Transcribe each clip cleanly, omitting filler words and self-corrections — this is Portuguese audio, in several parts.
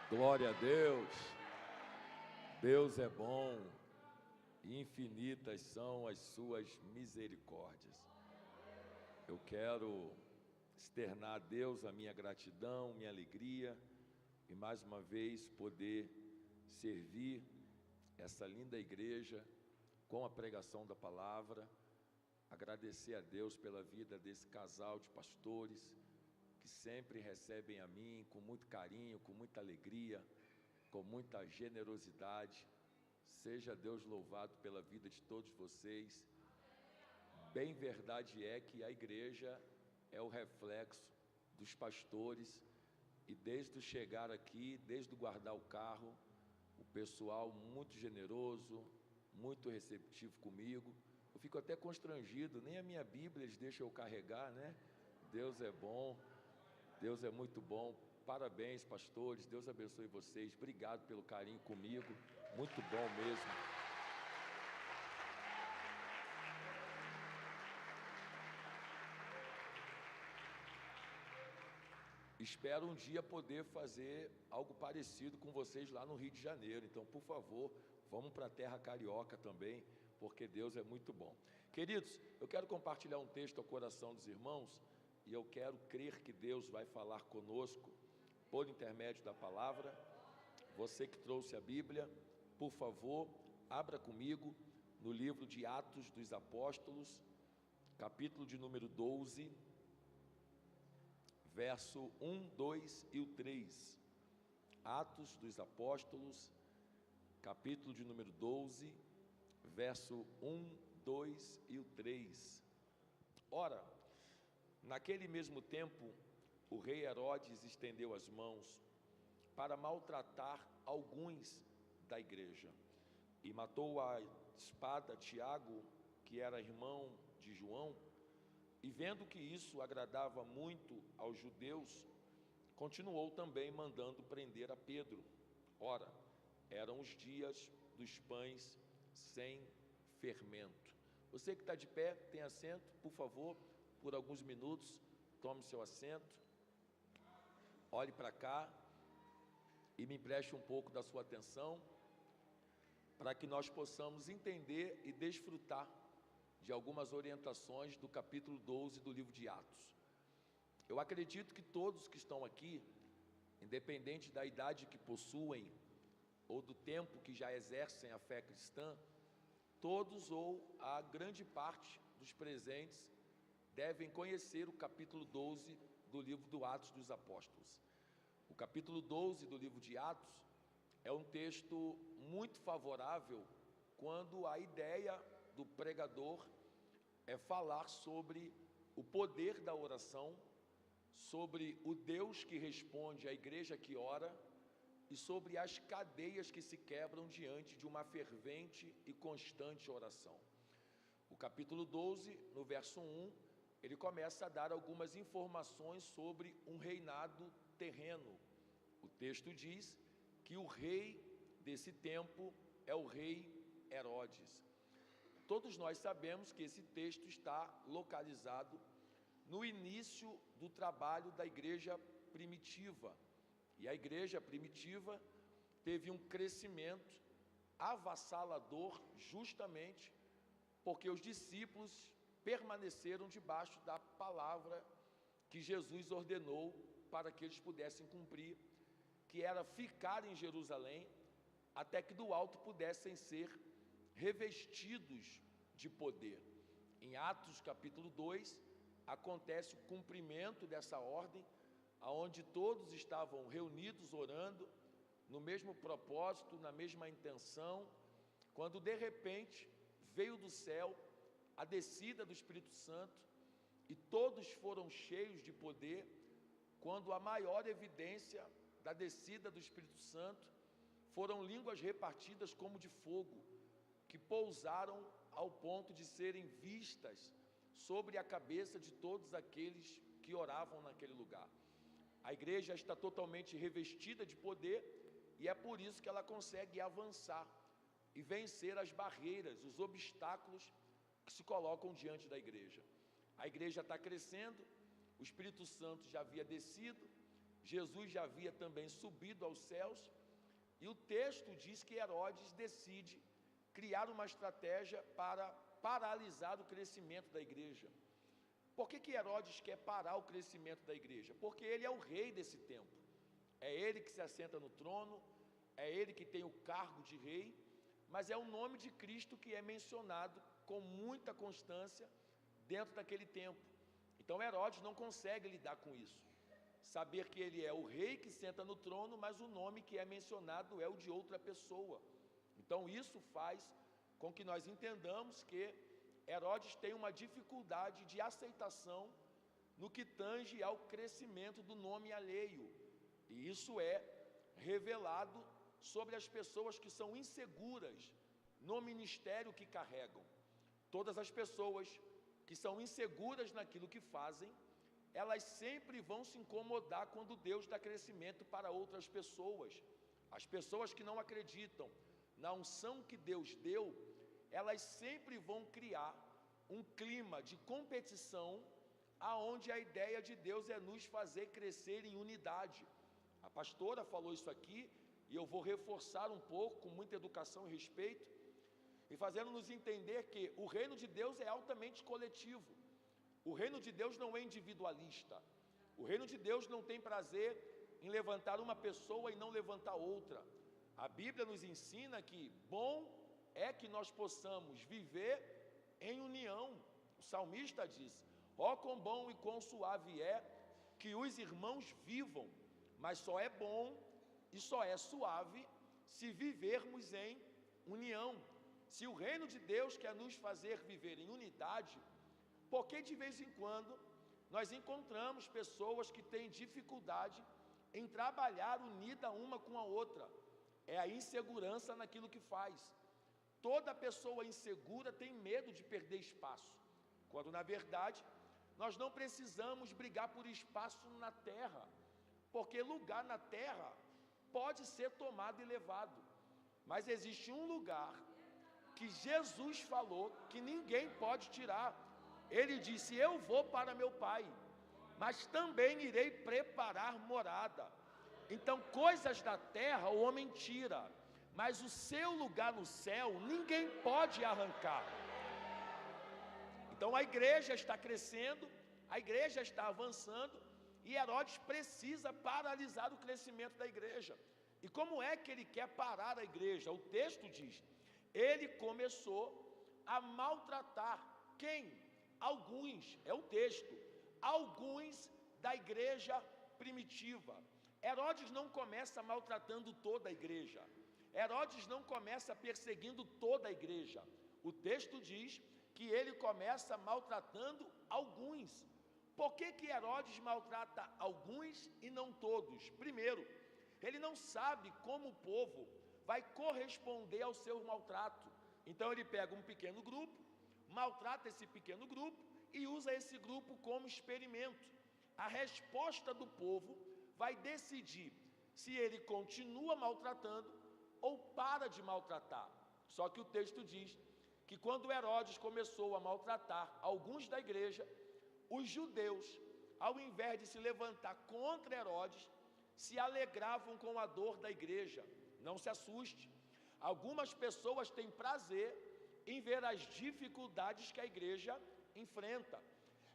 Glória a Deus. Deus é bom e infinitas são as suas misericórdias. Eu quero externar a Deus a minha gratidão, minha alegria e mais uma vez poder servir essa linda igreja com a pregação da palavra. Agradecer a Deus pela vida desse casal de pastores que sempre recebem a mim com muito carinho, com muita alegria, com muita generosidade. Seja Deus louvado pela vida de todos vocês. Bem verdade é que a igreja é o reflexo dos pastores, e desde o chegar aqui, desde o guardar o carro, o pessoal muito generoso, muito receptivo comigo. Eu fico até constrangido, nem a minha Bíblia eles deixam eu carregar, né? Deus é bom, Deus é muito bom. Parabéns, pastores, Deus abençoe vocês. Obrigado pelo carinho comigo, muito bom mesmo. Espero um dia poder fazer algo parecido com vocês lá no Rio de Janeiro. Então, por favor, vamos para a terra carioca também, porque Deus é muito bom. Queridos, eu quero compartilhar um texto ao coração dos irmãos, e eu quero crer que Deus vai falar conosco por intermédio da palavra. Você que trouxe a Bíblia, por favor, abra comigo no livro de Atos dos Apóstolos, capítulo de número 12, verso 1, 2 e o 3. Atos dos Apóstolos, capítulo de número 12, verso 1, 2 e o 3. Ora, naquele mesmo tempo, o rei Herodes estendeu as mãos para maltratar alguns da igreja, e matou a espada Tiago, que era irmão de João. E vendo que isso agradava muito aos judeus, continuou também mandando prender a Pedro. Ora, eram os dias dos pães sem fermento. Você que está de pé, tem assento, por favor, por alguns minutos, tome seu assento, olhe para cá e me empreste um pouco da sua atenção, para que nós possamos entender e desfrutar de algumas orientações do capítulo 12 do livro de Atos. Eu acredito que todos que estão aqui, independente da idade que possuem ou do tempo que já exercem a fé cristã, todos ou a grande parte dos presentes devem conhecer o capítulo 12 do livro do Atos dos Apóstolos. O capítulo 12 do livro de Atos é um texto muito favorável quando a ideia do pregador é falar sobre o poder da oração, sobre o Deus que responde à igreja que ora e sobre as cadeias que se quebram diante de uma fervente e constante oração. O capítulo 12, no verso 1, ele começa a dar algumas informações sobre um reinado terreno. O texto diz que o rei desse tempo é o rei Herodes. Todos nós sabemos que esse texto está localizado no início do trabalho da igreja primitiva. E a igreja primitiva teve um crescimento avassalador justamente porque os discípulos permaneceram debaixo da palavra que Jesus ordenou para que eles pudessem cumprir, que era ficar em Jerusalém até que do alto pudessem ser revestidos de poder. Em Atos capítulo 2, acontece o cumprimento dessa ordem, aonde todos estavam reunidos orando, no mesmo propósito, na mesma intenção, quando de repente veio do céu a descida do Espírito Santo, e todos foram cheios de poder, quando a maior evidência da descida do Espírito Santo foram línguas repartidas como de fogo, que pousaram ao ponto de serem vistas sobre a cabeça de todos aqueles que oravam naquele lugar. A igreja está totalmente revestida de poder, e é por isso que ela consegue avançar e vencer as barreiras, os obstáculos que se colocam diante da igreja. A igreja está crescendo, o Espírito Santo já havia descido, Jesus já havia também subido aos céus, e o texto diz que Herodes decide criar uma estratégia para paralisar o crescimento da igreja. Por que Herodes quer parar o crescimento da igreja? Porque ele é o rei desse tempo, é ele que se assenta no trono, é ele que tem o cargo de rei, mas é o nome de Cristo que é mencionado com muita constância dentro daquele tempo. Então Herodes não consegue lidar com isso, saber que ele é o rei que senta no trono, mas o nome que é mencionado é o de outra pessoa. Então isso faz com que nós entendamos que Herodes tem uma dificuldade de aceitação no que tange ao crescimento do nome alheio, e isso é revelado sobre as pessoas que são inseguras no ministério que carregam. Todas as pessoas que são inseguras naquilo que fazem, elas sempre vão se incomodar quando Deus dá crescimento para outras pessoas. As pessoas que não acreditam na unção que Deus deu, elas sempre vão criar um clima de competição, aonde a ideia de Deus é nos fazer crescer em unidade. A pastora falou isso aqui, e eu vou reforçar um pouco, com muita educação e respeito, e fazendo-nos entender que o reino de Deus é altamente coletivo. O reino de Deus não é individualista. O reino de Deus não tem prazer em levantar uma pessoa e não levantar outra. A Bíblia nos ensina que bom é que nós possamos viver em união. O salmista diz: ó, quão bom e quão suave é que os irmãos vivam, mas só é bom e só é suave se vivermos em união. Se o reino de Deus quer nos fazer viver em unidade, por que de vez em quando nós encontramos pessoas que têm dificuldade em trabalhar unida uma com a outra? É a insegurança naquilo que faz. Toda pessoa insegura tem medo de perder espaço, quando na verdade nós não precisamos brigar por espaço na terra, porque lugar na terra pode ser tomado e levado, mas existe um lugar que Jesus falou que ninguém pode tirar. Ele disse: eu vou para meu Pai, mas também irei preparar morada. Então coisas da terra o homem tira, mas o seu lugar no céu ninguém pode arrancar. Então a igreja está crescendo, a igreja está avançando, e Herodes precisa paralisar o crescimento da igreja. E como é que ele quer parar a igreja? O texto diz: ele começou a maltratar quem? Alguns, é o texto, alguns da igreja primitiva. Herodes não começa maltratando toda a igreja, Herodes não começa perseguindo toda a igreja. O texto diz que ele começa maltratando alguns. Por que Herodes maltrata alguns e não todos? Primeiro, ele não sabe como o povo vai corresponder ao seu maltrato. Então ele pega um pequeno grupo, maltrata esse pequeno grupo e usa esse grupo como experimento. A resposta do povo vai decidir se ele continua maltratando ou para de maltratar. Só que o texto diz que quando Herodes começou a maltratar alguns da igreja, os judeus, ao invés de se levantar contra Herodes, se alegravam com a dor da igreja. Não se assuste, algumas pessoas têm prazer em ver as dificuldades que a igreja enfrenta.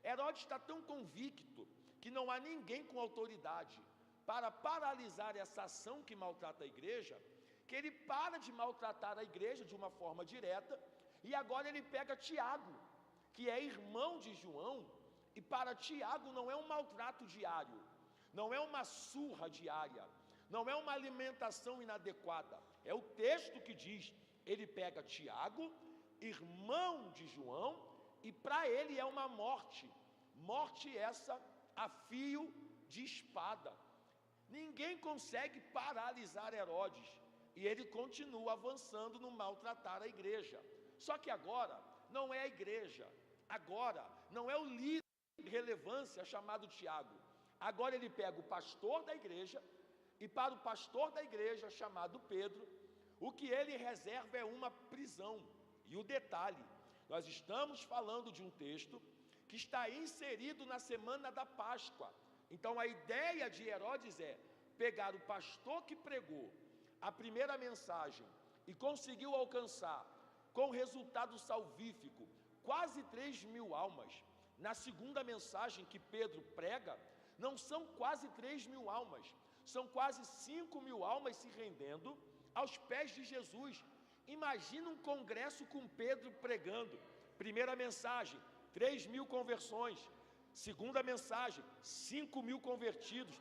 Herodes está tão convicto que não há ninguém com autoridade para paralisar essa ação que maltrata a igreja, que ele para de maltratar a igreja de uma forma direta, e agora ele pega Tiago, que é irmão de João, e para Tiago não é um maltrato diário, não é uma surra diária, não é uma alimentação inadequada. É o texto que diz: ele pega Tiago, irmão de João, e para ele é uma morte, morte essa a fio de espada. Ninguém consegue paralisar Herodes, e ele continua avançando no maltratar a igreja. Só que agora não é a igreja, agora não é o líder de relevância chamado Tiago. Agora ele pega o pastor da igreja, e para o pastor da igreja chamado Pedro, o que ele reserva é uma prisão. E o detalhe, nós estamos falando de um texto que está inserido na semana da Páscoa. Então a ideia de Herodes é pegar o pastor que pregou a primeira mensagem e conseguiu alcançar com resultado salvífico quase 3.000 almas. Na segunda mensagem que Pedro prega, não são quase 3.000 almas, são quase 5.000 almas se rendendo aos pés de Jesus. Imagina um congresso com Pedro pregando. Primeira mensagem, 3.000 conversões. Segunda mensagem, 5.000 convertidos.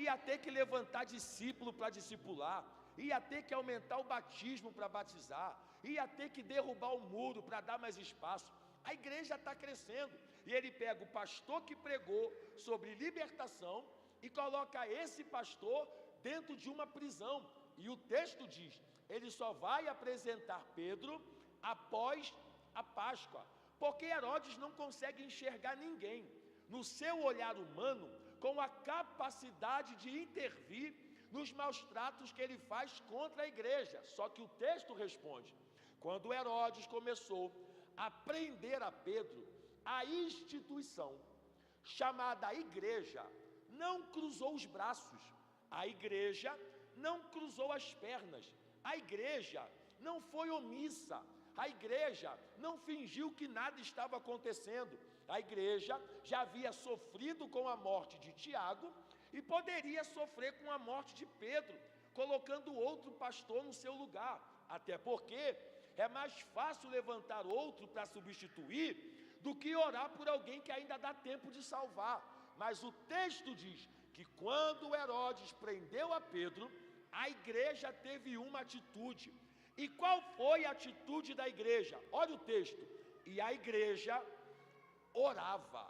Ia ter que levantar discípulo para discipular, ia ter que aumentar o batismo para batizar, ia ter que derrubar o muro para dar mais espaço. A igreja está crescendo, e ele pega o pastor que pregou sobre libertação e coloca esse pastor dentro de uma prisão. E o texto diz, ele só vai apresentar Pedro após a Páscoa, porque Herodes não consegue enxergar ninguém no seu olhar humano com a capacidade de intervir nos maus tratos que ele faz contra a igreja. Só que o texto responde, quando Herodes começou a prender a Pedro, a instituição chamada igreja não cruzou os braços, a igreja não cruzou as pernas, a igreja não foi omissa, a igreja não fingiu que nada estava acontecendo. A igreja já havia sofrido com a morte de Tiago e poderia sofrer com a morte de Pedro, colocando outro pastor no seu lugar, até porque é mais fácil levantar outro para substituir do que orar por alguém que ainda dá tempo de salvar. Mas o texto diz que quando Herodes prendeu a Pedro, a igreja teve uma atitude. E qual foi a atitude da igreja? Olha o texto. E a igreja orava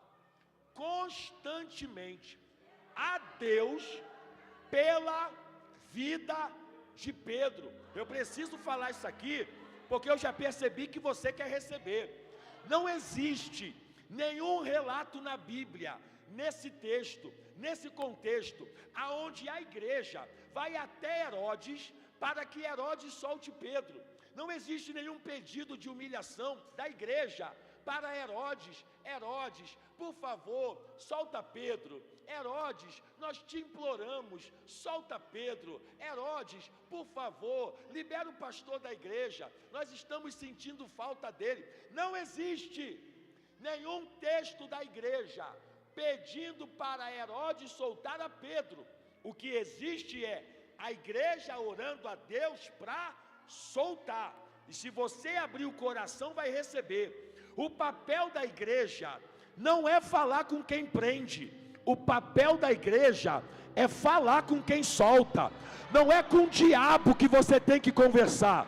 constantemente a Deus pela vida de Pedro. Eu preciso falar isso aqui, porque eu já percebi que você quer receber. Não existe nenhum relato na Bíblia, nesse texto, nesse contexto, aonde a igreja vai até Herodes para que Herodes solte Pedro. Não existe nenhum pedido de humilhação da igreja para Herodes. Herodes, por favor, solta Pedro. Herodes, nós te imploramos, solta Pedro. Herodes, por favor, libera o pastor da igreja, nós estamos sentindo falta dele. Não existe nenhum texto da igreja pedindo para Herodes soltar a Pedro. O que existe é a igreja orando a Deus para soltar. E se você abrir o coração, vai receber. O papel da igreja não é falar com quem prende. O papel da igreja é falar com quem solta. Não é com o diabo que você tem que conversar.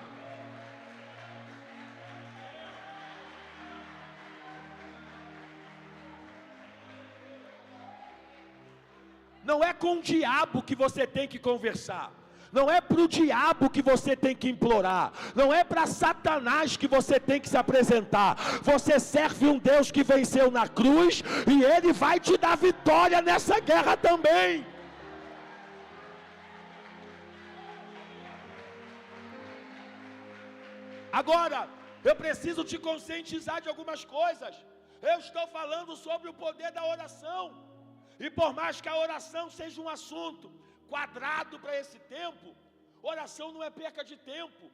Não é com o diabo que você tem que conversar. Não é para o diabo que você tem que implorar. Não é para Satanás que você tem que se apresentar. Você serve um Deus que venceu na cruz e Ele vai te dar vitória nessa guerra também. Agora, eu preciso te conscientizar de algumas coisas. Eu estou falando sobre o poder da oração. E por mais que a oração seja um assunto quadrado para esse tempo, oração não é perca de tempo,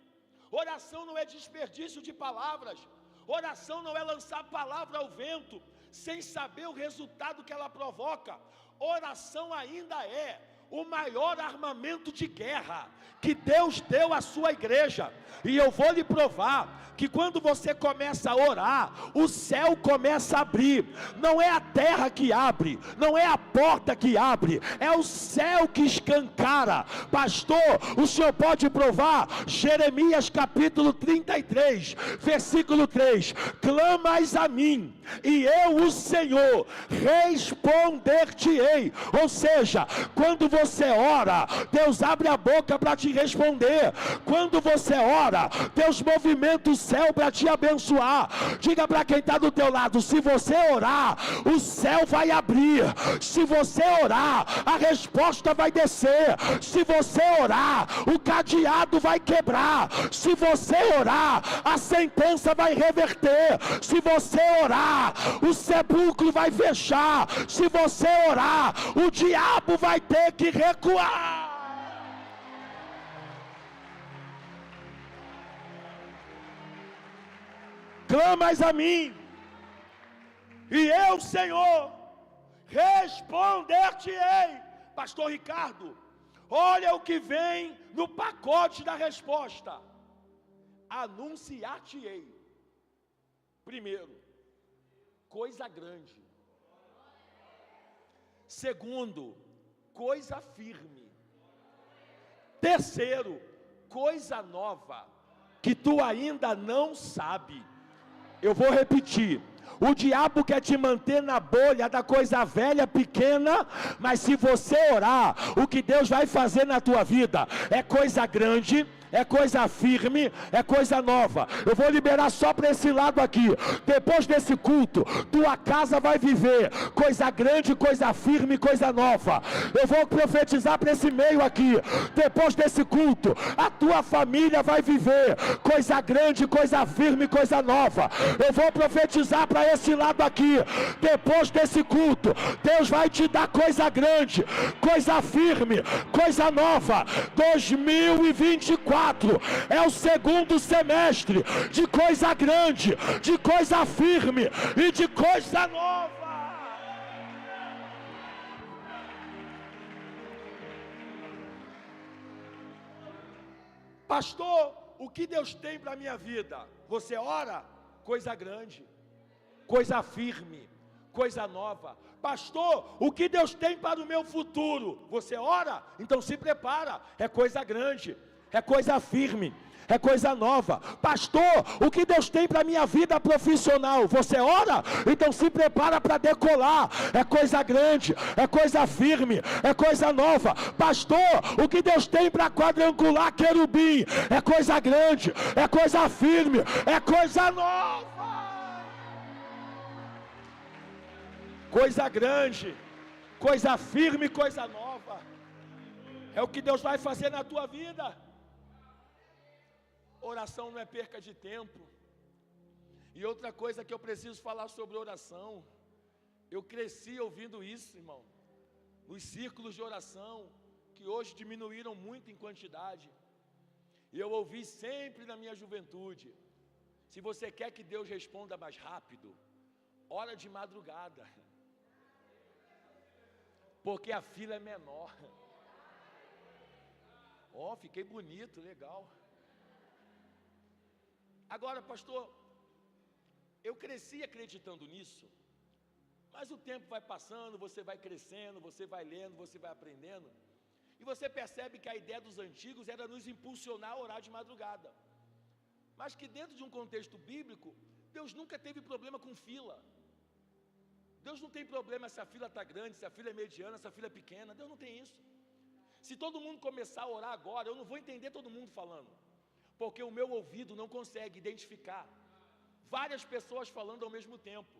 oração não é desperdício de palavras, oração não é lançar palavra ao vento, sem saber o resultado que ela provoca. Oração ainda é o maior armamento de guerra que Deus deu à sua igreja. E eu vou lhe provar que quando você começa a orar, o céu começa a abrir. Não é a terra que abre, não é a porta que abre, é o céu que escancara. Pastor, o senhor pode provar? Jeremias capítulo 33, versículo 3: clamais a mim, e eu, o Senhor, responder-te-ei. Ou seja, quando você ora, Deus abre a boca para te responder. Quando você ora, Deus movimenta o céu para te abençoar. Diga para quem está do teu lado: se você orar, o céu vai abrir. Se você orar, a resposta vai descer. Se você orar, o cadeado vai quebrar. Se você orar, a sentença vai reverter. Se você orar, o sepulcro vai fechar. Se você orar, o diabo vai ter que recuar. Clamas a mim, e eu, Senhor, responder-te-ei. Pastor Ricardo, olha o que vem no pacote da resposta. Anunciar-te-ei. Primeiro, coisa grande. Segundo, coisa firme. Terceiro, coisa nova, que tu ainda não sabe. Eu vou repetir. O diabo quer te manter na bolha da coisa velha, pequena, mas se você orar, o que Deus vai fazer na tua vida é coisa grande, é coisa firme, é coisa nova. Eu vou liberar só para esse lado aqui. Depois desse culto, tua casa vai viver coisa grande, coisa firme, coisa nova. Eu vou profetizar para esse meio aqui. Depois desse culto, a tua família vai viver coisa grande, coisa firme, coisa nova. Eu vou profetizar para esse lado aqui. Depois desse culto, Deus vai te dar coisa grande, coisa firme, coisa nova. 2024 é o segundo semestre de coisa grande, de coisa firme e de coisa nova. Pastor, o que Deus tem para a minha vida? Você ora? Coisa grande, coisa firme, coisa nova. Pastor, o que Deus tem para o meu futuro? Você ora? Então se prepara, é coisa grande, é coisa firme, é coisa nova. Pastor, o que Deus tem para a minha vida profissional? Você ora? Então se prepara para decolar, é coisa grande, é coisa firme, é coisa nova. Pastor, o que Deus tem para quadrangular querubim? É coisa grande, é coisa firme, é coisa nova. Coisa grande, coisa firme, coisa nova. É o que Deus vai fazer na tua vida. Oração não é perca de tempo. E outra coisa que eu preciso falar sobre oração. Eu cresci ouvindo isso, irmão. Nos círculos de oração, que hoje diminuíram muito em quantidade. E eu ouvi sempre na minha juventude: se você quer que Deus responda mais rápido, ora de madrugada, porque a fila é menor. Ó, fiquei bonito, legal. Agora, pastor, eu cresci acreditando nisso, mas o tempo vai passando, você vai crescendo, você vai lendo, você vai aprendendo, e você percebe que a ideia dos antigos era nos impulsionar a orar de madrugada, mas que dentro de um contexto bíblico, Deus nunca teve problema com fila. Deus não tem problema se a fila está grande, se a fila é mediana, se a fila é pequena. Deus não tem isso. Se todo mundo começar a orar agora, eu não vou entender todo mundo falando, porque o meu ouvido não consegue identificar várias pessoas falando ao mesmo tempo.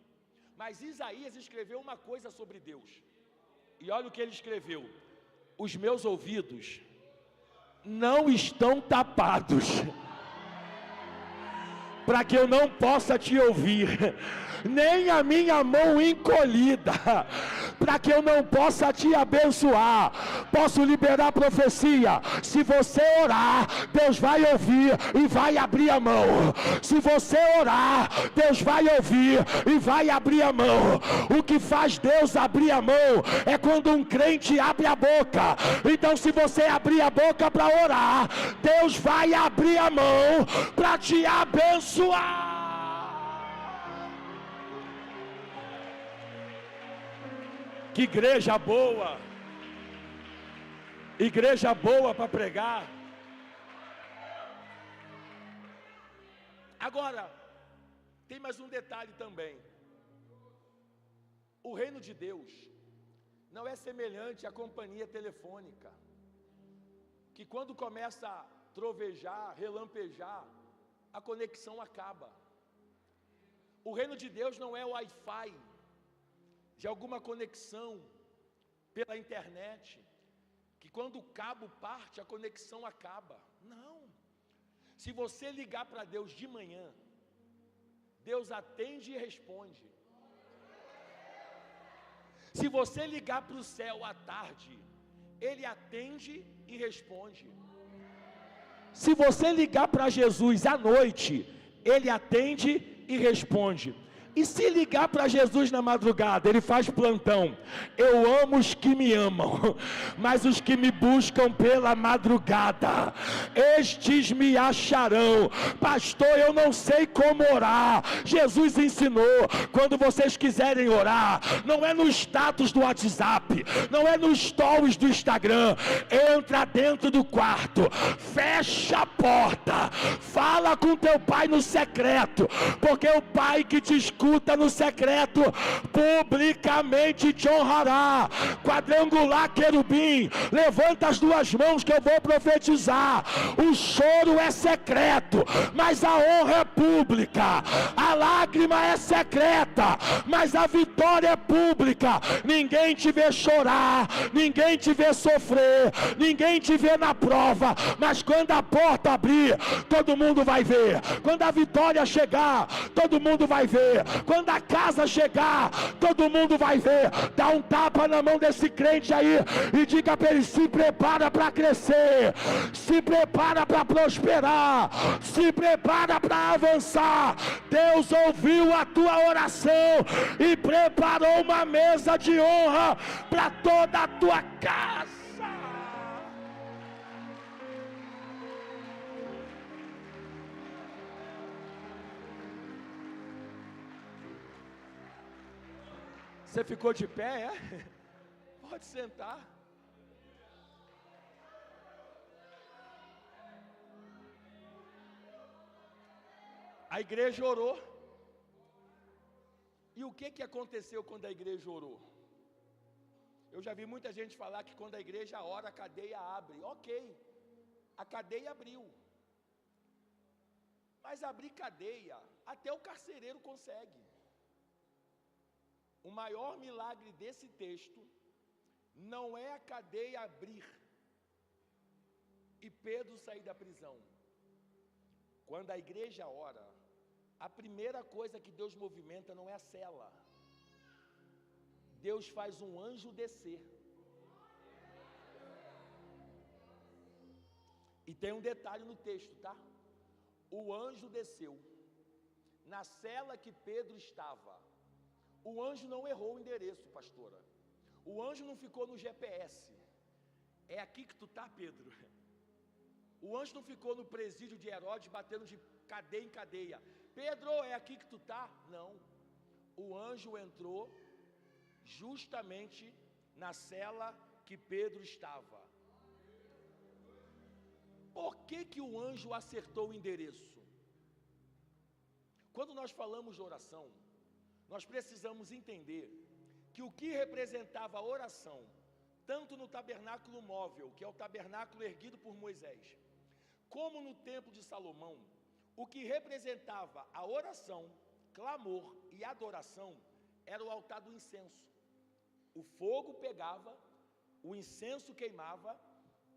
Mas Isaías escreveu uma coisa sobre Deus, e olha o que ele escreveu: os meus ouvidos não estão tapados para que eu não possa te ouvir, nem a minha mão encolhida, para que eu não possa te abençoar. Posso liberar profecia: se você orar, Deus vai ouvir e vai abrir a mão. Se você orar, Deus vai ouvir e vai abrir a mão. O que faz Deus abrir a mão é quando um crente abre a boca. Então, se você abrir a boca para orar, Deus vai abrir a mão para te abençoar. Que igreja boa! Igreja boa para pregar. Agora, tem mais um detalhe também. O reino de Deus não é semelhante à companhia telefônica, que quando começa a trovejar, relampejar, a conexão acaba. O reino de Deus não é o Wi-Fi de alguma conexão pela internet, que quando o cabo parte, a conexão acaba. Não. Se você ligar para Deus de manhã, Deus atende e responde. Se você ligar para o céu à tarde, Ele atende e responde. Se você ligar para Jesus à noite, Ele atende e responde. E se ligar para Jesus na madrugada, Ele faz plantão. Eu amo os que me amam, mas os que me buscam pela madrugada, estes me acharão. Pastor, eu não sei como orar. Jesus ensinou, quando vocês quiserem orar, não é no status do WhatsApp, não é nos stories do Instagram. Entra dentro do quarto, fecha a porta, fala com teu pai no secreto, porque o pai que te escuta no secreto, publicamente te honrará. Quadrangular querubim, levanta as duas mãos que eu vou profetizar. O choro é secreto, mas a honra é pública. A lágrima é secreta, mas a vitória é pública. Ninguém te vê chorar, ninguém te vê sofrer, ninguém te vê na prova, mas quando a porta abrir, todo mundo vai ver. Quando a vitória chegar, todo mundo vai ver. Quando a casa chegar, todo mundo vai ver. Dá um tapa na mão desse crente aí e diga para ele: se prepara para crescer, se prepara para prosperar, se prepara para avançar. Deus ouviu a tua oração e preparou uma mesa de honra para toda a tua casa. Você ficou de pé, é? Pode sentar. A igreja orou. E o que aconteceu quando a igreja orou? Eu já vi muita gente falar que quando a igreja ora, a cadeia abre. Ok, a cadeia abriu. Mas abrir cadeia, até o carcereiro consegue. O maior milagre desse texto não é a cadeia abrir e Pedro sair da prisão. Quando a igreja ora, a primeira coisa que Deus movimenta não é a cela. Deus faz um anjo descer. E tem um detalhe no texto, tá? O anjo desceu na cela que Pedro estava. O anjo não errou o endereço, pastora. O anjo não ficou no GPS. É aqui que tu tá, Pedro. O anjo não ficou no presídio de Herodes batendo de cadeia em cadeia. Pedro, é aqui que tu tá? Não. O anjo entrou justamente na cela que Pedro estava. Por que o anjo acertou o endereço? Quando nós falamos de oração, nós precisamos entender que o que representava a oração, tanto no tabernáculo móvel, que é o tabernáculo erguido por Moisés, como no templo de Salomão, o que representava a oração, clamor e adoração, era o altar do incenso. O fogo pegava, o incenso queimava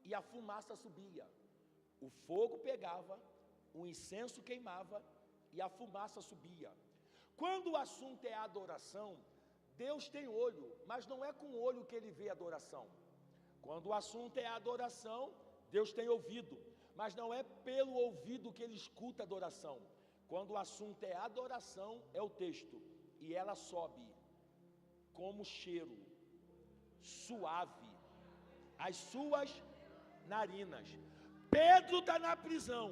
e a fumaça subia. O fogo pegava, o incenso queimava e a fumaça subia. Quando o assunto é adoração, Deus tem olho, mas não é com o olho que Ele vê a adoração. Quando o assunto é adoração, Deus tem ouvido, mas não é pelo ouvido que Ele escuta a adoração. Quando o assunto é adoração, é o texto, e ela sobe como cheiro suave às suas narinas. Pedro está na prisão,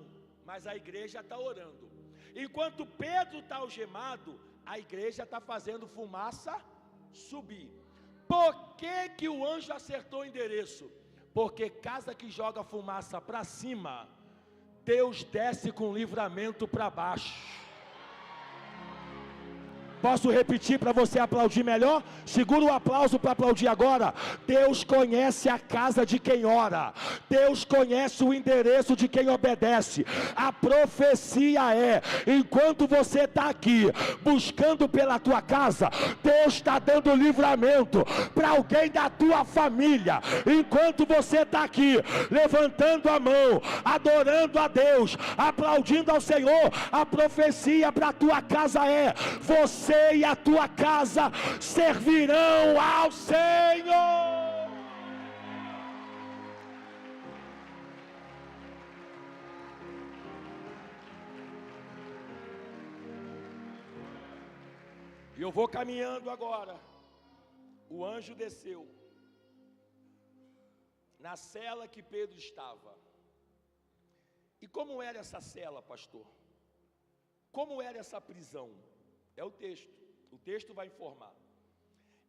mas a igreja está orando. Enquanto Pedro está algemado, a igreja está fazendo fumaça subir. Por que o anjo acertou o endereço? Porque casa que joga fumaça para cima, Deus desce com livramento para baixo. Posso repetir para você aplaudir melhor? Segura o aplauso para aplaudir agora. Deus conhece a casa de quem ora. Deus conhece o endereço de quem obedece. A profecia é: enquanto você está aqui buscando pela tua casa, Deus está dando livramento para alguém da tua família. Enquanto você está aqui levantando a mão, adorando a Deus, aplaudindo ao Senhor, a profecia para a tua casa é: você e a tua casa servirão ao Senhor. E eu vou caminhando agora. O anjo desceu na cela que Pedro estava. E como era essa cela, pastor? Como era essa prisão? É o texto vai informar.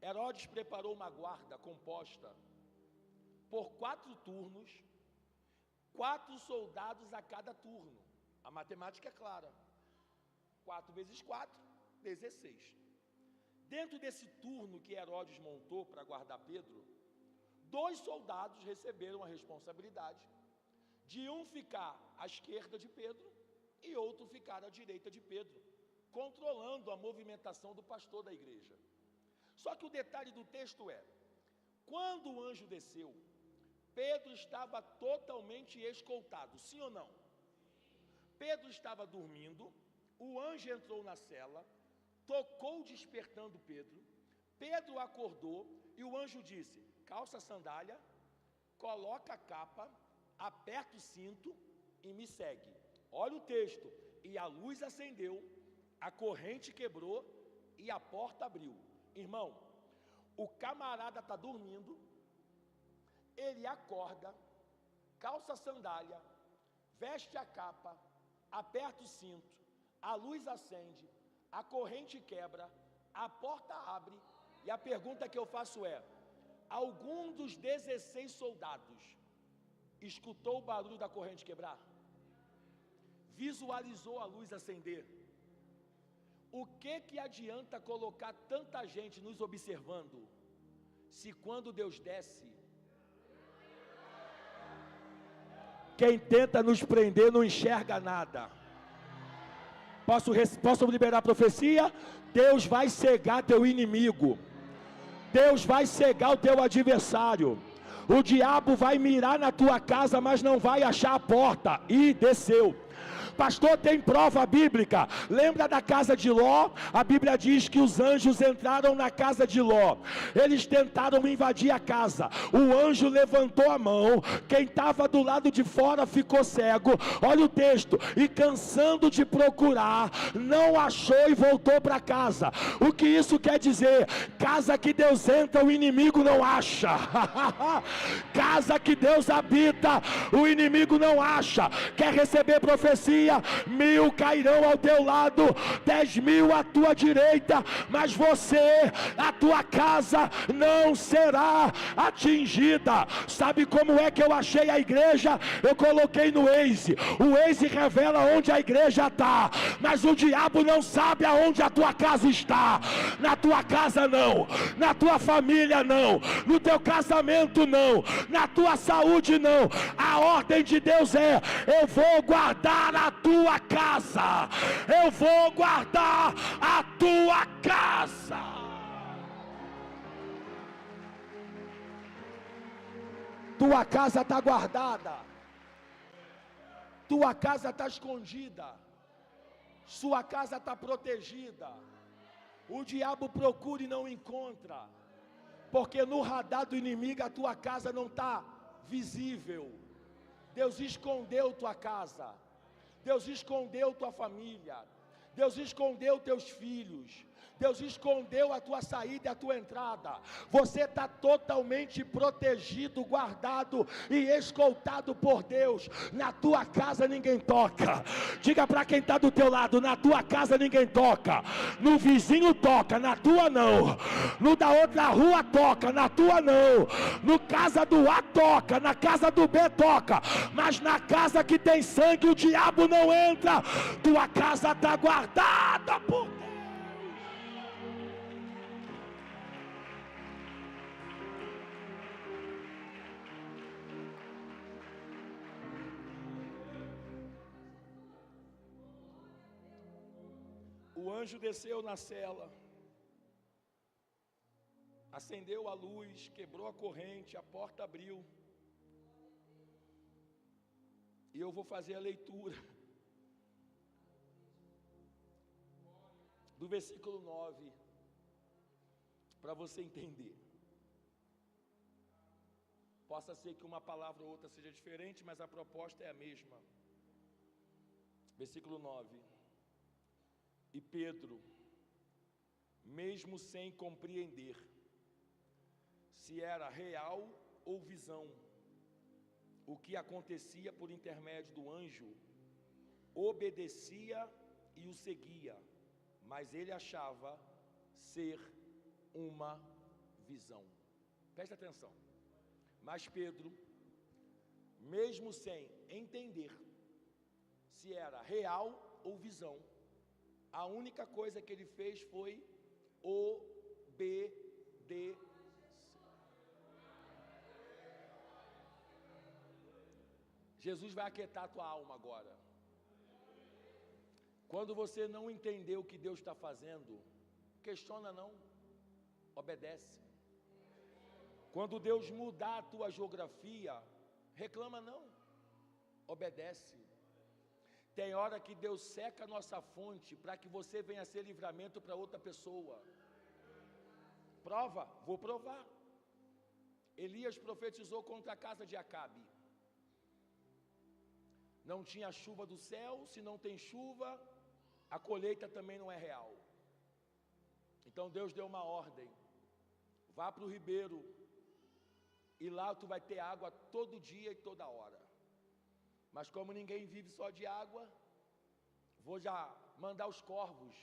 Herodes preparou uma guarda composta por 4 turnos, 4 soldados a cada turno. A matemática é clara. 4 vezes 4, 16. Dentro desse turno que Herodes montou para guardar Pedro, 2 soldados receberam a responsabilidade de um ficar à esquerda de Pedro e outro ficar à direita de Pedro, controlando a movimentação do pastor da igreja. Só que o detalhe do texto é: quando o anjo desceu, Pedro estava totalmente escoltado, sim ou não? Pedro estava dormindo, o anjo entrou na cela, tocou despertando Pedro, Pedro acordou e o anjo disse: calça a sandália, coloca a capa, aperta o cinto e me segue. Olha o texto: e a luz acendeu, a corrente quebrou e a porta abriu. Irmão, o camarada está dormindo, ele acorda, calça a sandália, veste a capa, aperta o cinto, a luz acende, a corrente quebra, a porta abre, e a pergunta que eu faço é: algum dos 16 soldados escutou o barulho da corrente quebrar? Visualizou a luz acender? O que adianta colocar tanta gente nos observando, se quando Deus desce, quem tenta nos prender não enxerga nada? Posso liberar a profecia? Deus vai cegar teu inimigo. Deus vai cegar o teu adversário. O diabo vai mirar na tua casa, mas não vai achar a porta. E desceu. Pastor, tem prova bíblica. Lembra da casa de Ló? A Bíblia diz que os anjos entraram na casa de Ló. Eles tentaram invadir a casa. O anjo levantou a mão. Quem estava do lado de fora ficou cego. Olha o texto: e cansando de procurar, não achou e voltou para casa. O que isso quer dizer? Casa que Deus entra, o inimigo não acha. Casa que Deus habita, o inimigo não acha. Quer receber profecia? 1000 cairão ao teu lado, 10.000 à tua direita, mas você, a tua casa não será atingida. Sabe como é que eu achei a igreja? Eu coloquei no Waze. O Waze revela onde a igreja está, mas o diabo não sabe aonde a tua casa está. Na tua casa não, na tua família não, no teu casamento não, na tua saúde não. A ordem de Deus é: eu vou guardar a tua casa, eu vou guardar a tua casa. Tua casa está guardada, tua casa está escondida, sua casa está protegida. O diabo procura e não encontra, porque no radar do inimigo a tua casa não está visível. Deus escondeu tua casa, Deus escondeu tua família, Deus escondeu teus filhos, Deus escondeu a tua saída e a tua entrada. Você está totalmente protegido, guardado e escoltado por Deus. Na tua casa ninguém toca. Diga para quem está do teu lado: na tua casa ninguém toca. No vizinho toca, na tua não. No da outra rua toca, na tua não. No casa do A toca, na casa do B toca, mas na casa que tem sangue o diabo não entra. Tua casa está guardada por Deus. O anjo desceu na cela, acendeu a luz, quebrou a corrente, a porta abriu. E eu vou fazer a leitura do versículo 9, para você entender. Possa ser que uma palavra ou outra seja diferente, mas a proposta é a mesma. Versículo 9. E Pedro, mesmo sem compreender se era real ou visão, o que acontecia por intermédio do anjo, obedecia e o seguia, mas ele achava ser uma visão. Presta atenção. Mas Pedro, mesmo sem entender se era real ou visão, a única coisa que ele fez foi obedecer. Jesus vai aquietar a tua alma agora. Quando você não entender o que Deus está fazendo, questiona não, obedece. Quando Deus mudar a tua geografia, reclama não, obedece. Tem hora que Deus seca a nossa fonte para que você venha ser livramento para outra pessoa. Prova, vou provar. Elias profetizou contra a casa de Acabe. Não tinha chuva do céu, se não tem chuva, a colheita também não é real. Então Deus deu uma ordem: vá para o ribeiro, e lá tu vai ter água todo dia e toda hora. Mas como ninguém vive só de água, vou já mandar os corvos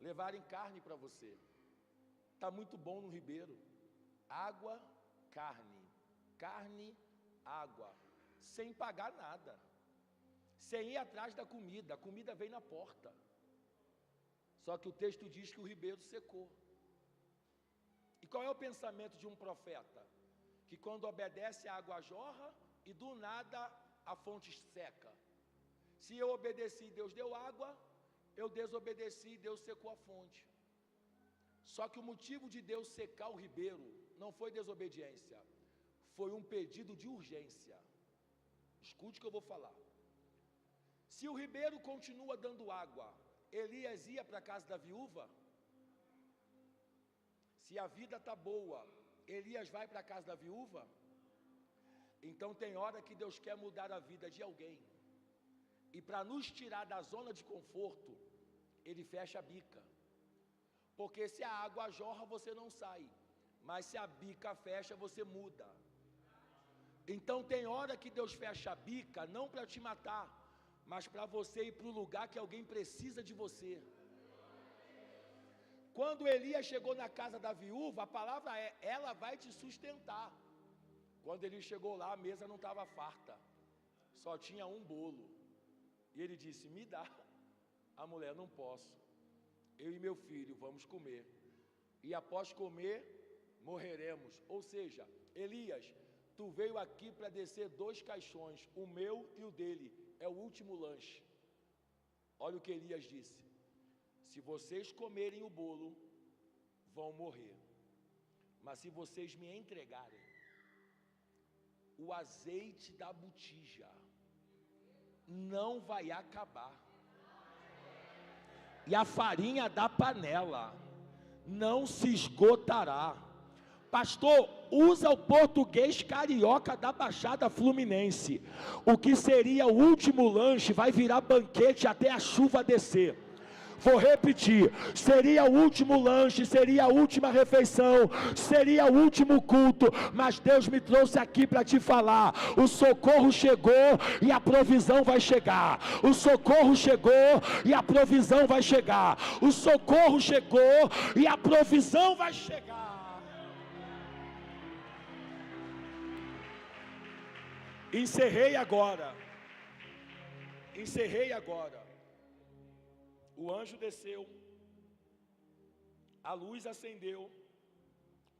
levarem carne para você. Está muito bom no ribeiro. Água, carne. Carne, água. Sem pagar nada. Sem ir atrás da comida. A comida vem na porta. Só que o texto diz que o ribeiro secou. E qual é o pensamento de um profeta? Que quando obedece a água jorra e do nada a fonte seca. Se eu obedeci, Deus deu água. Eu desobedeci, Deus secou a fonte. Só que o motivo de Deus secar o ribeiro não foi desobediência, foi um pedido de urgência. Escute o que eu vou falar. Se o ribeiro continua dando água, Elias ia para a casa da viúva? Se a vida está boa, Elias vai para a casa da viúva? Então tem hora que Deus quer mudar a vida de alguém. E para nos tirar da zona de conforto, Ele fecha a bica. Porque se a água jorra, você não sai. Mas se a bica fecha, você muda. Então tem hora que Deus fecha a bica, não para te matar, mas para você ir para o lugar que alguém precisa de você. Quando Elias chegou na casa da viúva, a palavra é: ela vai te sustentar. Quando ele chegou lá, a mesa não estava farta, só tinha um bolo. E ele disse: me dá. A mulher: não posso, eu e meu filho vamos comer, e após comer, morreremos. Ou seja, Elias, tu veio aqui para descer 2 caixões, o meu e o dele, é o último lanche. Olha o que Elias disse: se vocês comerem o bolo, vão morrer, mas se vocês me entregarem o azeite da botija, não vai acabar, e a farinha da panela não se esgotará. Pastor, usa o português carioca da Baixada Fluminense. O que seria o último lanche vai virar banquete até a chuva descer. Vou repetir: seria o último lanche, seria a última refeição, seria o último culto, mas Deus me trouxe aqui para te falar: o socorro chegou e a provisão vai chegar. O socorro chegou e a provisão vai chegar. O socorro chegou e a provisão vai chegar. Encerrei agora. O anjo desceu, a luz acendeu,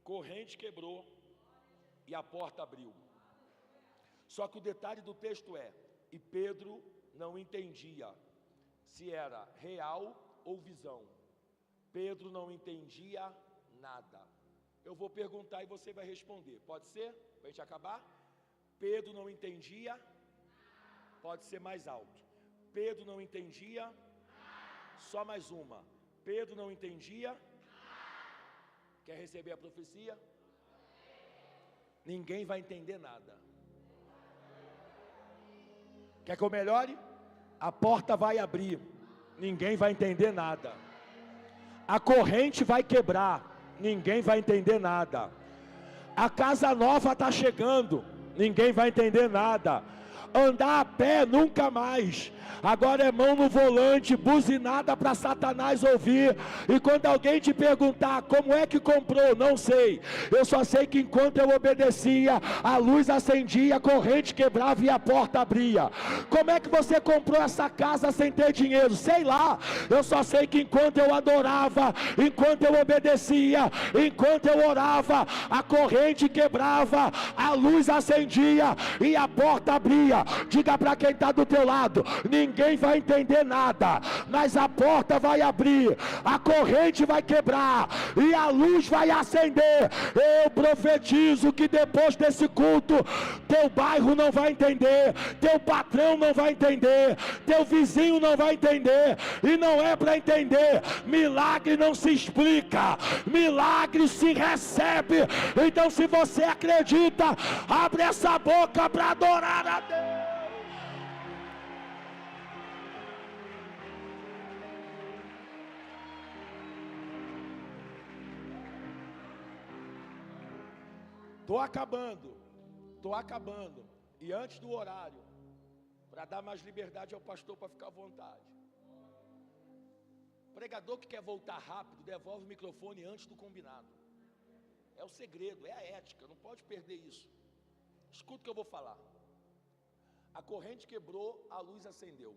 corrente quebrou e a porta abriu. Só que o detalhe do texto é: e Pedro não entendia se era real ou visão? Pedro não entendia nada. Eu vou perguntar e você vai responder. Pode ser? Para a gente acabar? Pedro não entendia. Pode ser mais alto. Pedro não entendia. Só mais uma. Pedro não entendia. Quer receber a profecia? Ninguém vai entender nada. Quer que eu melhore? A porta vai abrir. Ninguém vai entender nada. A corrente vai quebrar. Ninguém vai entender nada. A casa nova está chegando. Ninguém vai entender nada. Andar a pé nunca mais. Agora é mão no volante, buzinada para Satanás ouvir. E quando alguém te perguntar como é que comprou, não sei. Eu só sei que enquanto eu obedecia, a luz acendia, a corrente quebrava e a porta abria. Como é que você comprou essa casa sem ter dinheiro? Sei lá. Eu só sei que enquanto eu adorava, enquanto eu obedecia, enquanto eu orava, a corrente quebrava, a luz acendia e a porta abria. Diga para quem está do teu lado: ninguém vai entender nada, mas a porta vai abrir, a corrente vai quebrar e a luz vai acender. Eu profetizo que depois desse culto, teu bairro não vai entender, teu patrão não vai entender, teu vizinho não vai entender, e não é para entender. Milagre não se explica, milagre se recebe. Então, se você acredita, abre essa boca para adorar a Deus. Estou acabando, e antes do horário, para dar mais liberdade ao pastor para ficar à vontade. Pregador que quer voltar rápido, devolve o microfone antes do combinado. É o segredo, é a ética, não pode perder isso. Escuta o que eu vou falar. A corrente quebrou, a luz acendeu.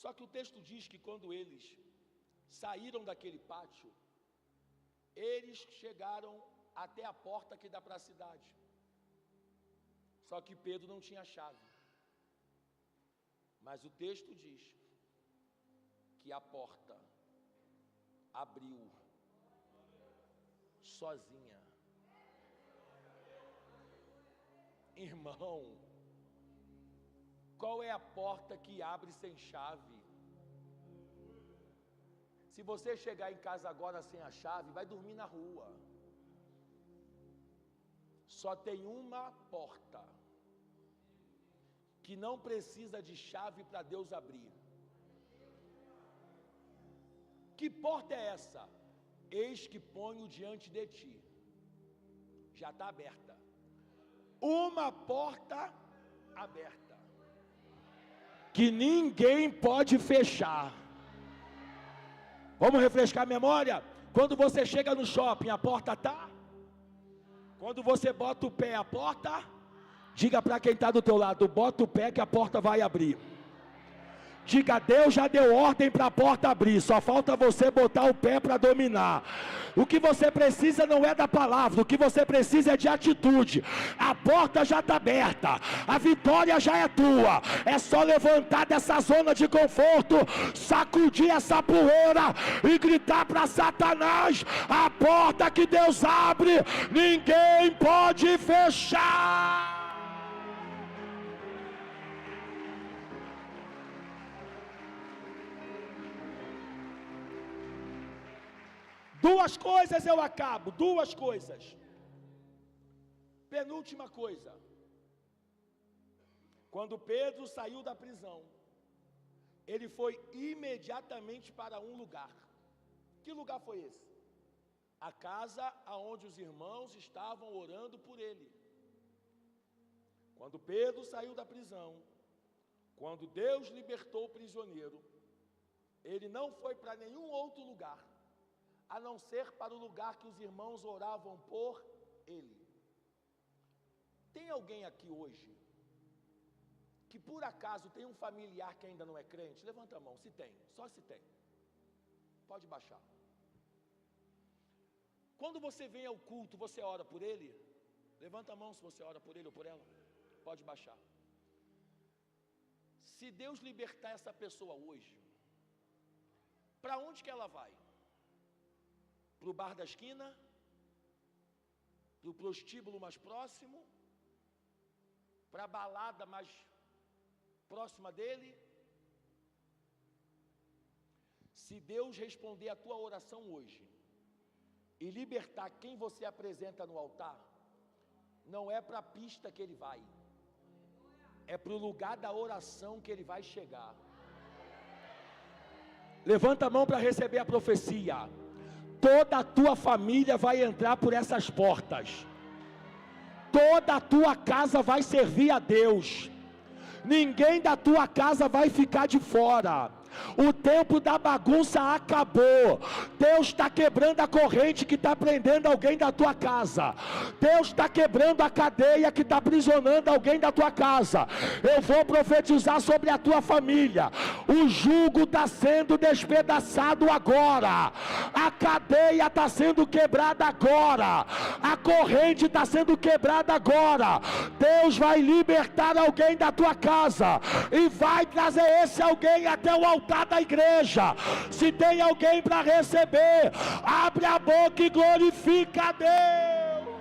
Só que o texto diz que quando eles saíram daquele pátio, eles chegaram até a porta que dá para a cidade. Só que Pedro não tinha chave. Mas o texto diz que a porta abriu sozinha. Irmão, qual é a porta que abre sem chave? Se você chegar em casa agora sem a chave, vai dormir na rua. Só tem uma porta que não precisa de chave para Deus abrir. Que porta é essa? Eis que ponho diante de ti. Já está aberta. Uma porta aberta, que ninguém pode fechar. Vamos refrescar a memória? Quando você chega no shopping, a porta está. Quando você bota o pé, a porta. Diga para quem está do teu lado: bota o pé que a porta vai abrir. Diga: Deus já deu ordem para a porta abrir, só falta você botar o pé para dominar. O que você precisa não é da palavra, o que você precisa é de atitude. A porta já está aberta, a vitória já é tua. É só levantar dessa zona de conforto, sacudir essa poeira e gritar para Satanás: a porta que Deus abre, ninguém pode fechar. Duas coisas eu acabo, duas coisas. Penúltima coisa. Quando Pedro saiu da prisão, ele foi imediatamente para um lugar. Que lugar foi esse? A casa aonde os irmãos estavam orando por ele. Quando Pedro saiu da prisão, quando Deus libertou o prisioneiro, ele não foi para nenhum outro lugar, a não ser para o lugar que os irmãos oravam por ele. Tem alguém aqui hoje que por acaso tem um familiar que ainda não é crente? Levanta a mão, se tem, só se tem. Pode baixar. Quando você vem ao culto, você ora por ele? Levanta a mão se você ora por ele ou por ela. Pode baixar. Se Deus libertar essa pessoa hoje, Para onde que ela vai? Para o bar da esquina? Para o prostíbulo mais próximo? Para a balada mais próxima dele? Se Deus responder a tua oração hoje e libertar quem você apresenta no altar, não é para a pista que ele vai, é para o lugar da oração que ele vai chegar. Levanta a mão para receber a profecia. Toda a tua família vai entrar por essas portas. Toda a tua casa vai servir a Deus. Ninguém da tua casa vai ficar de fora. O tempo da bagunça acabou. Deus está quebrando a corrente que está prendendo alguém da tua casa. Deus está quebrando a cadeia que está aprisionando alguém da tua casa. Eu vou profetizar sobre a tua família. O jugo está sendo despedaçado agora. A cadeia está sendo quebrada agora. A corrente está sendo quebrada agora. Deus vai libertar alguém da tua casa e vai trazer esse alguém até o altar da igreja. Se tem alguém para receber, abre a boca e glorifica a Deus.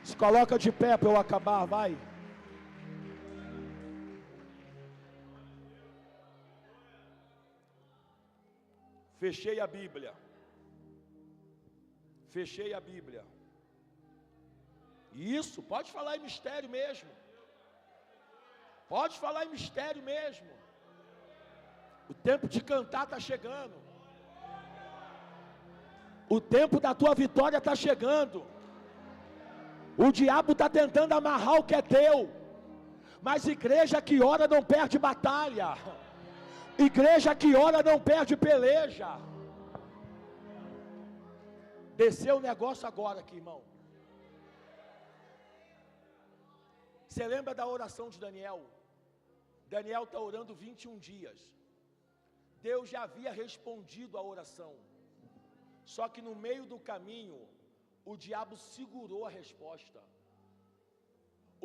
Se coloca de pé para eu acabar, vai. Fechei a Bíblia. Fechei a Bíblia. Isso, pode falar em mistério mesmo. Pode falar em mistério mesmo. O tempo de cantar está chegando. O tempo da tua vitória está chegando. O diabo está tentando amarrar o que é teu. Mas igreja que ora não perde batalha. Igreja que ora não perde peleja. Desceu o negócio agora aqui, irmão. Você lembra da oração de Daniel? Daniel está orando 21 dias. Deus já havia respondido a oração. Só que no meio do caminho, o diabo segurou a resposta.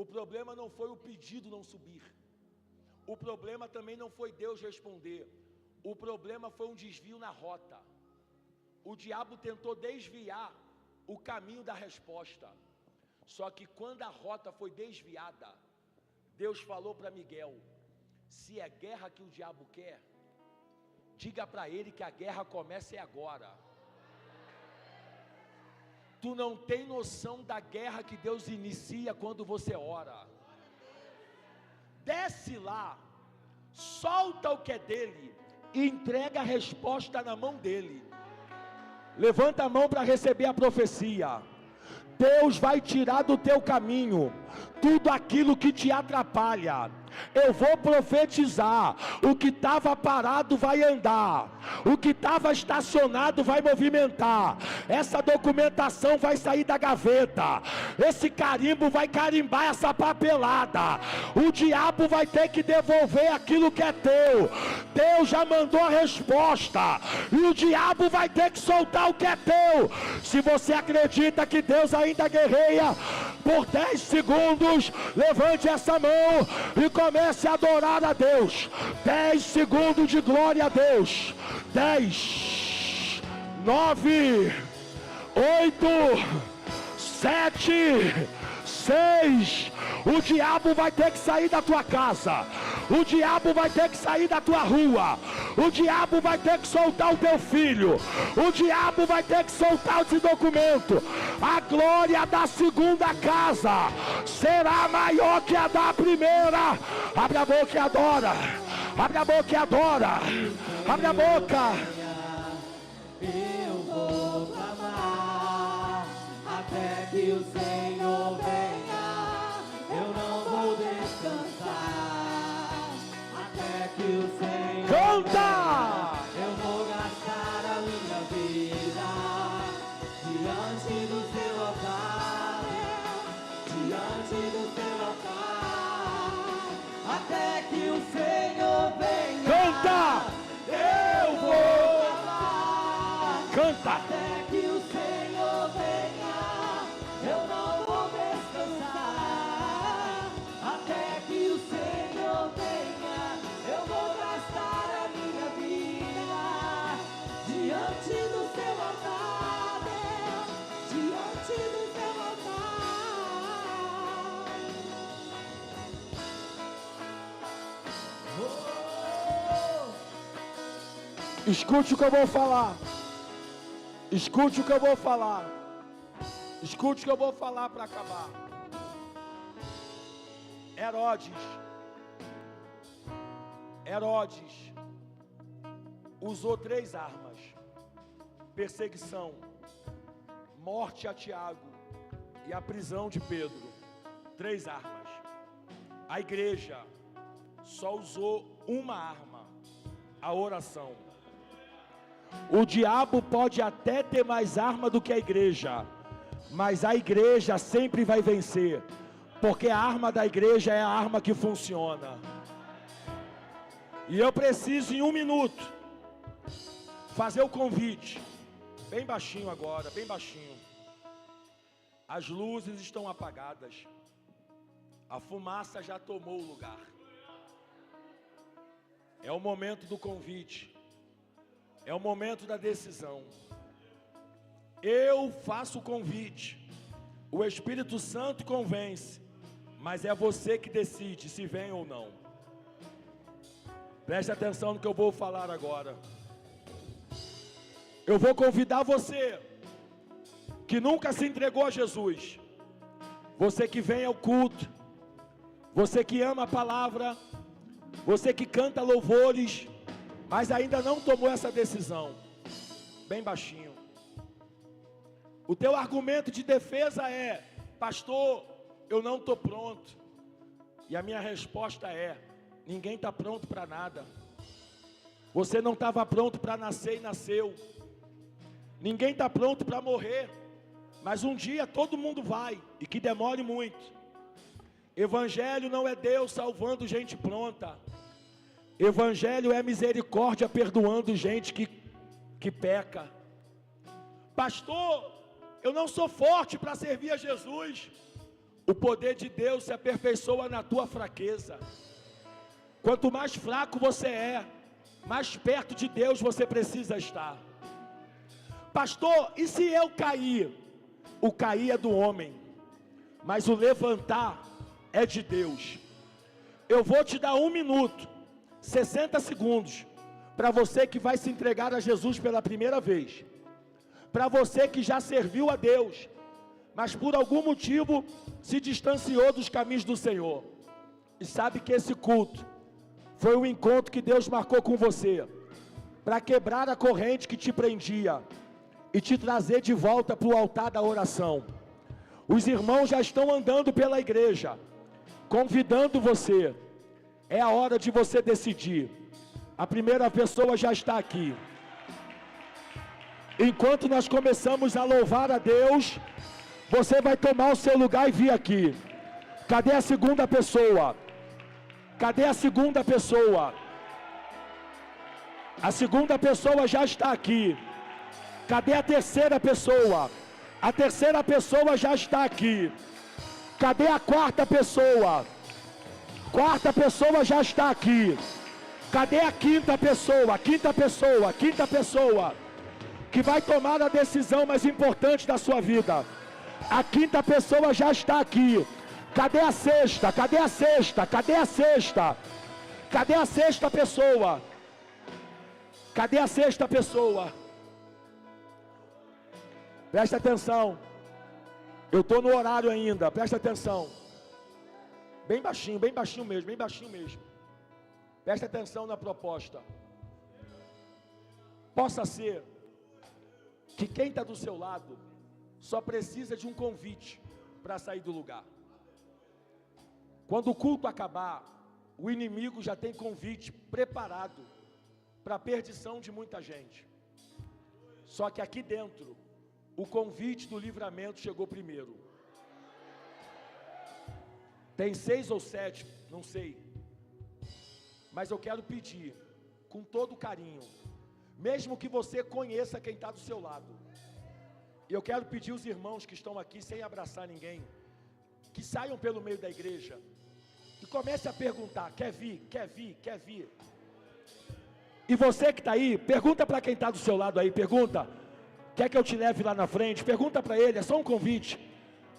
O problema não foi o pedido não subir. O problema também não foi Deus responder. O problema foi um desvio na rota. O diabo tentou desviar o caminho da resposta. Só que quando a rota foi desviada, Deus falou para Miguel: se é guerra que o diabo quer, diga para ele que a guerra começa agora. Tu não tem noção da guerra que Deus inicia quando você ora. Desce lá, solta o que é dele e entrega a resposta na mão dele. Levanta a mão para receber a profecia. Deus vai tirar do teu caminho tudo aquilo que te atrapalha. Eu vou profetizar: o que estava parado vai andar, o que estava estacionado vai movimentar. Essa documentação vai sair da gaveta, esse carimbo vai carimbar essa papelada. O diabo vai ter que devolver aquilo que é teu. Deus já mandou a resposta e o diabo vai ter que soltar o que é teu. Se você acredita que Deus ainda guerreia, por 10 segundos levante essa mão e comece a adorar a Deus. 10 segundos de glória a Deus. 10, 9, 8, 7, 6. O diabo vai ter que sair da tua casa. O diabo vai ter que sair da tua rua. O diabo vai ter que soltar o teu filho. O diabo vai ter que soltar esse documento. A glória da segunda casa será maior que a da primeira. Abre a boca e adora. Abre a boca e adora. Abre a boca. Eu vou clamar até que o Senhor venha. Eu não vou descansar até que o Senhor Canta! venha. Eu vou gastar a minha vida diante do seu altar, diante do seu altar, até que o Senhor venha. Canta! Eu vou Canta! até que o Senhor venha. Eu não vou descansar Escute o que eu vou falar. Escute o que eu vou falar. Escute o que eu vou falar para acabar. Herodes usou 3 armas: perseguição, morte a Tiago e a prisão de Pedro. 3 armas. A igreja só usou uma arma: a oração. O diabo pode até ter mais arma do que a igreja, mas a igreja sempre vai vencer, porque a arma da igreja é a arma que funciona. E eu preciso em 1 minuto fazer o convite, bem baixinho agora, bem baixinho. As luzes estão apagadas, a fumaça já tomou o lugar. É o momento do convite, é o momento da decisão. Eu faço o convite, o Espírito Santo convence, mas é você que decide se vem ou não. Preste atenção no que eu vou falar agora. Eu vou convidar você que nunca se entregou a Jesus, você que vem ao culto, você que ama a palavra, você que canta louvores, mas ainda não tomou essa decisão. Bem baixinho. O teu argumento de defesa é: pastor, eu não estou pronto. E a minha resposta é: ninguém está pronto para nada. Você não estava pronto para nascer e nasceu. Ninguém está pronto para morrer, mas um dia todo mundo vai, e que demore muito. Evangelho não é Deus salvando gente pronta. Evangelho é misericórdia perdoando gente que peca. Pastor, eu não sou forte para servir a Jesus. O poder de Deus se aperfeiçoa na tua fraqueza. Quanto mais fraco você é, mais perto de Deus você precisa estar. Pastor, e se eu cair? O cair é do homem, mas o levantar é de Deus. Eu vou te dar 1 minuto, 60 segundos, para você que vai se entregar a Jesus pela primeira vez, para você que já serviu a Deus, mas por algum motivo se distanciou dos caminhos do Senhor, e sabe que esse culto foi um encontro que Deus marcou com você, para quebrar a corrente que te prendia, e te trazer de volta para o altar da oração. Os irmãos já estão andando pela igreja, convidando você. É a hora de você decidir. A primeira pessoa já está aqui. Enquanto nós começamos a louvar a Deus, você vai tomar o seu lugar e vir aqui. Cadê a segunda pessoa? Cadê a segunda pessoa? A segunda pessoa já está aqui. Cadê a terceira pessoa? A terceira pessoa já está aqui. Cadê a quarta pessoa? Quarta pessoa já está aqui. Cadê a quinta pessoa? Quinta pessoa, quinta pessoa, que vai tomar a decisão mais importante da sua vida. A quinta pessoa já está aqui. Cadê a sexta? Cadê a sexta? Cadê a sexta? Cadê a sexta pessoa? Cadê a sexta pessoa? Presta atenção. Eu estou no horário ainda, presta atenção. Bem baixinho mesmo, bem baixinho mesmo. Presta atenção na proposta. Possa ser que quem está do seu lado só precisa de um convite para sair do lugar. Quando o culto acabar, o inimigo já tem convite preparado para a perdição de muita gente. Só que aqui dentro, o convite do livramento chegou primeiro. Tem 6 ou 7, não sei. Mas eu quero pedir, com todo carinho, mesmo que você conheça quem está do seu lado, eu quero pedir os irmãos que estão aqui, sem abraçar ninguém, que saiam pelo meio da igreja e comece a perguntar: quer vir, quer vir, quer vir? E você que está aí, pergunta para quem está do seu lado aí, pergunta: quer que eu te leve lá na frente? Pergunta para ele, é só um convite.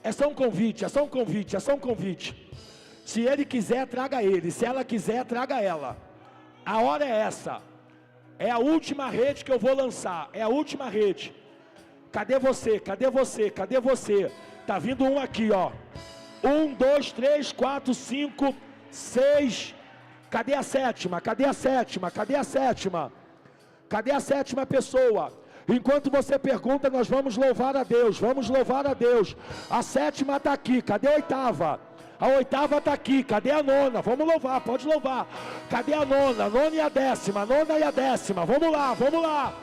É só um convite, é só um convite, é só um convite. Se ele quiser, traga ele. Se ela quiser, traga ela. A hora é essa. É a última rede que eu vou lançar. É a última rede. Cadê você? Cadê você? Cadê você? Tá vindo um aqui, ó. 1, 2, 3, 4, 5, 6. Cadê a sétima? Cadê a sétima? Cadê a sétima? Cadê a sétima pessoa? Enquanto você pergunta, nós vamos louvar a Deus. Vamos louvar a Deus. A sétima está aqui. Cadê a oitava? A oitava está aqui. Cadê a nona? Vamos louvar, pode louvar. Cadê a nona? A nona e a décima. A nona e a décima. Vamos lá, vamos lá.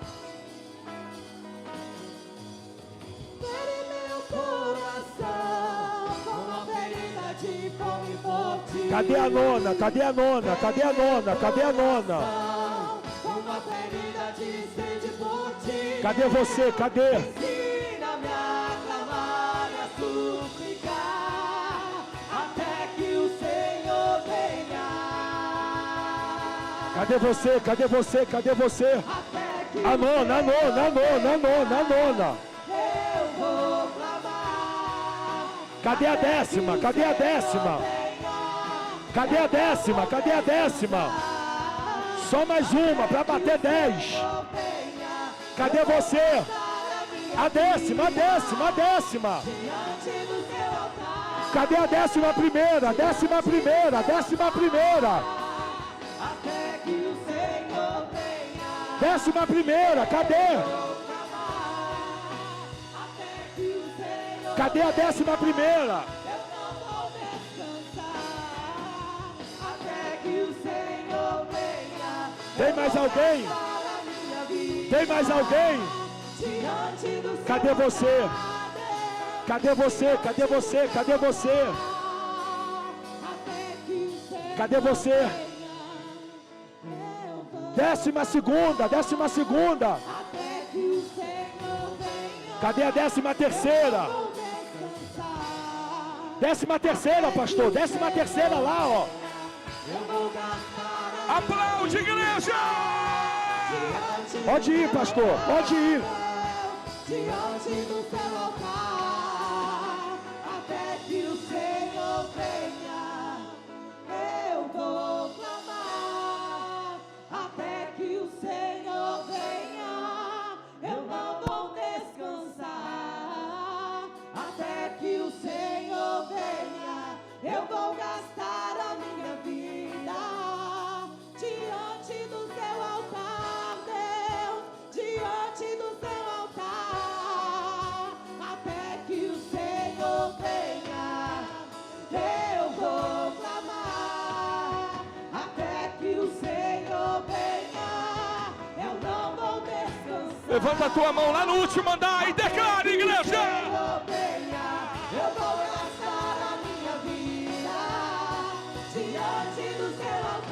Cadê a nona? Cadê a nona? Cadê a nona? Cadê a nona? Cadê você? Cadê? Ensina-me a clamar e a suplicar até que o Senhor venha. Cadê você? Cadê você? Cadê você? A nona, a nona, a nona, a nona, a nona. Eu vou clamar. Cadê a décima? Cadê a décima? Cadê a décima? Cadê a décima? Só mais uma para bater 10. Cadê você? A décima, a décima, a décima. Cadê a 11ª? A 11ª, a 11ª. Até que o Senhor venha. 11ª, cadê? Até que o Senhor Cadê a 11ª? eu não vou descansar. Até que o Senhor venha. Tem mais alguém? Para minha vida. Tem mais alguém? Diante do Cadê você? Cadê você? Cadê você? Cadê você? Até que o Senhor Cadê você? venha. Eu vou 12ª, 12ª. até que o Senhor venha. Cadê a 13ª? Vou descansar. 13ª, pastor. 13ª lá, ó. Eu vou gastar Aplaude, igreja! Pode ir, pastor. Pode ir. diante do seu altar, até que o Senhor venha. Eu vou clamar, até que o Senhor venha. Eu não vou descansar, até que o Senhor venha. Eu vou gastar a minha vida diante do seu altar, Deus, diante do seu altar, até que o Senhor venha. Eu vou clamar, até que o Senhor venha. Eu não vou descansar. Levanta a tua mão lá no último andar e declara, igreja! Senhor venha. Eu vou gastar a minha vida diante do seu altar.